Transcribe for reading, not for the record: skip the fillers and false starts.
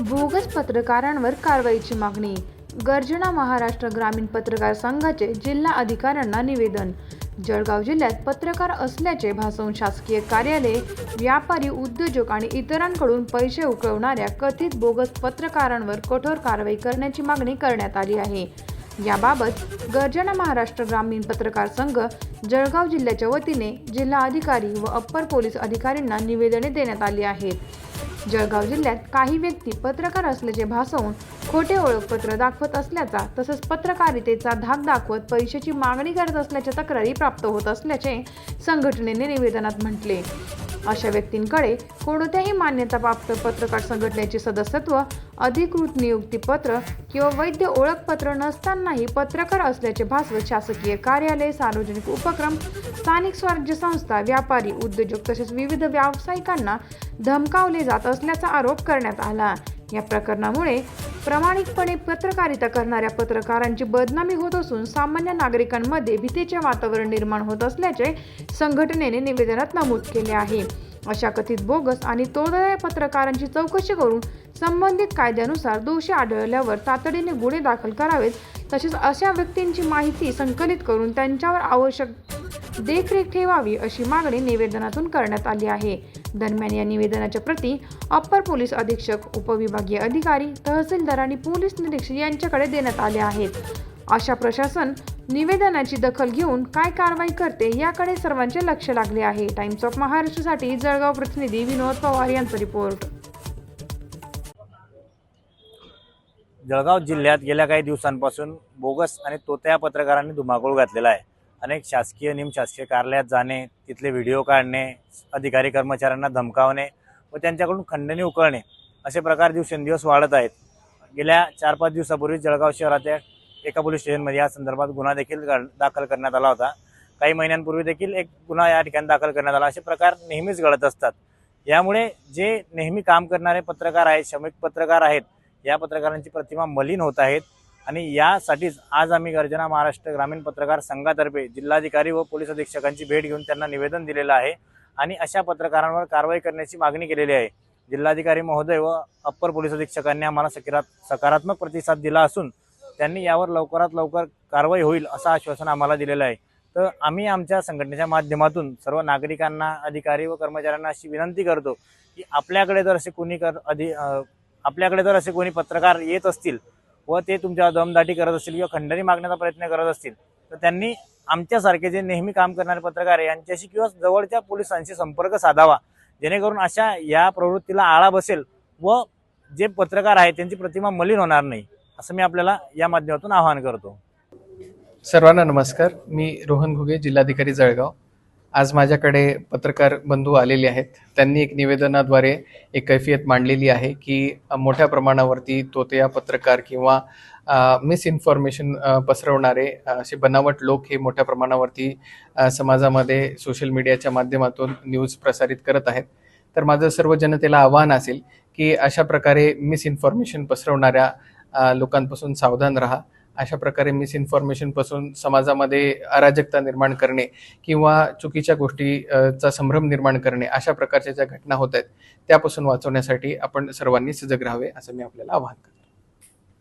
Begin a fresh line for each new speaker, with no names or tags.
Bogus पत्रकारांवर कारवाईची मागणी। गर्जना महाराष्ट्र ग्रामीण पत्रकार संघाचे जिल्हा अधिकाऱ्यांना निवेदन। जळगाव जिल्ह्यात पत्रकार असल्याचे भासवून शासकीय कार्यालय, व्यापारी, उद्योजक आणि इतरांकडून पैसे उकळवणाऱ्या कथित बोगस पत्रकारांवर कठोर कारवाई करण्याची मागणी करण्यात आली आहे। याबाबत गर्जना महाराष्ट्र ग्रामीण पत्रकार संघ जळगाव जिल्ह्याच्या वतीने जिल्हा अधिकारी व अप्पर पोलीस अधिकाऱ्यांना निवेदने देण्यात आली आहेत। जळगाव जिल्ह्यात काही व्यक्ती पत्रकार असल्याचे भासवून खोटे ओळखपत्र दाखवत असल्याचा तसंच पत्रकारितेचा धाक दाखवत पैशाची मागणी करत असल्याच्या तक्रारी प्राप्त होत असल्याचे संघटनेने निवेदनात म्हटले। अशा व्यक्तींकडे कोणत्याही मान्यताप्राप्त पत्रकार संघटनेचे सदस्यत्व, अधिकृत नियुक्तीपत्र किंवा वैध ओळखपत्र नसतानाही पत्रकार असल्याचे भासवत शासकीय कार्यालय, सार्वजनिक उपक्रम, स्थानिक स्वराज्य संस्था, व्यापारी, उद्योजक तसेच विविध व्यावसायिकांना धमकावले जात असल्याचा आरोप करण्यात आला। या प्रकरणामुळे प्रामाणिकपणे पत्रकारिता करणाऱ्या पत्रकारांची बदनामी होत असून सामान्य नागरिकांमध्ये भीतीचे वातावरण निर्माण होत असल्याचे संघटनेने निवेदनात नमूद केले आहे। अशा कथित बोगस आणि तोडदार पत्रकारांची चौकशी करून संबंधित कायद्यानुसार दोषी आढळल्यावर तातडीने गुन्हे दाखल करावेत, तसेच अशा व्यक्तींची माहिती संकलित करून त्यांच्यावर आवश्यक देखरेख ठेवावी अशी मागणी निवेदनातून करण्यात आली आहे। दरम्यान या निवेदनाच्या प्रती अप्पर पोलीस अधीक्षक, उपविभागीय अधिकारी, तहसीलदार आणि पोलीस निरीक्षक यांच्याकडे देण्यात आले आहेत। अशा प्रशासन निवेदनाची दखल घेऊन काय कारवाई करते याकडे सर्वांचे लक्ष लागले आहे। टाइम्स ऑफ महाराष्ट्रसाठी जळगाव प्रतिनिधी विनोद पवार यांचा रिपोर्ट।
जळगाव जिल्ह्यात गेल्या काही दिवसांपासून बोगस आणि तोत्या पत्रकारांनी धुमाकूळ घातलेला आहे। अनेक शासकीय निमशासकीय कार्यालयात जाणे, तिथले व्हिडिओ काढणे, अधिकारी कर्मचाऱ्यांना धमकावणे व त्यांच्याकडून खंडणी उकळणे असे प्रकार दिवसेंदिवस वाढत आहेत। गेल्या 4-5 दिवसापूर्वी जळगाव शहराच्या एका पोलीस स्टेशनमध्ये या संदर्भात गुन्हा देखील दाखल करण्यात आला होता। काही महिन्यांपूर्वी देखील एक गुन्हा या ठिकाणी दाखल करण्यात आला। असे प्रकार नेहमीच घडत असतात। यामुळे जे नेहमी काम करणारे पत्रकार आहेत, श्रमिक पत्रकार आहेत, या पत्रकारांची प्रतिमा मलिन होत आहेत आणि यासाठीच आज आम्ही गर्जना महाराष्ट्र ग्रामीण पत्रकार संघातर्फे जिल्हाधिकारी व पोलीस अधीक्षकांची भेट घेऊन त्यांना निवेदन दिलेलं आहे आणि अशा पत्रकारांवर कारवाई करण्याची मागणी केलेली आहे। जिल्हाधिकारी महोदय व अप्पर पोलीस अधीक्षकांनी आम्हाला सकारात्मक प्रतिसाद दिला असून त्यांनी यावर लवकरात लवकर कारवाई होईल असं आश्वासन आम्हाला दिलेलं आहे। तर आम्ही आमच्या संघटनेच्या माध्यमातून सर्व नागरिकांना, अधिकारी व कर्मचाऱ्यांना अशी विनंती करतो की आपल्याकडे जर असे कोणी पत्रकार येत असतील व ते तुमच्या दमदाटी करत असतील किंवा खंडणी मागण्याचा प्रयत्न करत असतील तर त्यांनी आमच्यासारखे जे नेहमी काम करणारे पत्रकार आहे यांच्याशी किंवा जवळच्या पोलिसांशी संपर्क साधावा, जेणेकरून अशा या प्रवृत्तीला आळा बसेल व जे पत्रकार आहेत त्यांची प्रतिमा मलिन होणार नाही, असं मी आपल्याला या माध्यमातून आवाहन करतो।
सर्वांना नमस्कार। मी रोहन घुगे, जिल्हाधिकारी जळगाव। आज माझ्याकडे पत्रकार बंधू आलेले आहेत। त्यांनी एक निवेदनाद्वारे एक कैफियत मांडलेली आहे की मोठ्या प्रमाणावरती तोत्या पत्रकार किंवा मिसइन्फॉर्मेशन पसरवणारे असे बनावट लोक हे मोठ्या प्रमाणावरती समाजामध्ये सोशल मीडियाच्या माध्यमातून न्यूज प्रसारित करत आहेत। तर माझं सर्व जनतेला आवाहन असेल की अशा प्रकारे मिसइन्फॉर्मेशन पसरवणाऱ्या लोकांपासून सावधान राहा। अशा प्रकारे मिसइन्फॉर्मेशन पासून समाजामध्ये अराजकता निर्माण करणे किंवा चुकीच्या गोष्टीचा संभ्रम निर्माण करणे अशा प्रकारच्या ज्या घटना होत आहेत त्यापासून वाचवण्यासाठी आपण सर्वांनी सजग राहावे असं मी आपल्याला आवाहन करतो।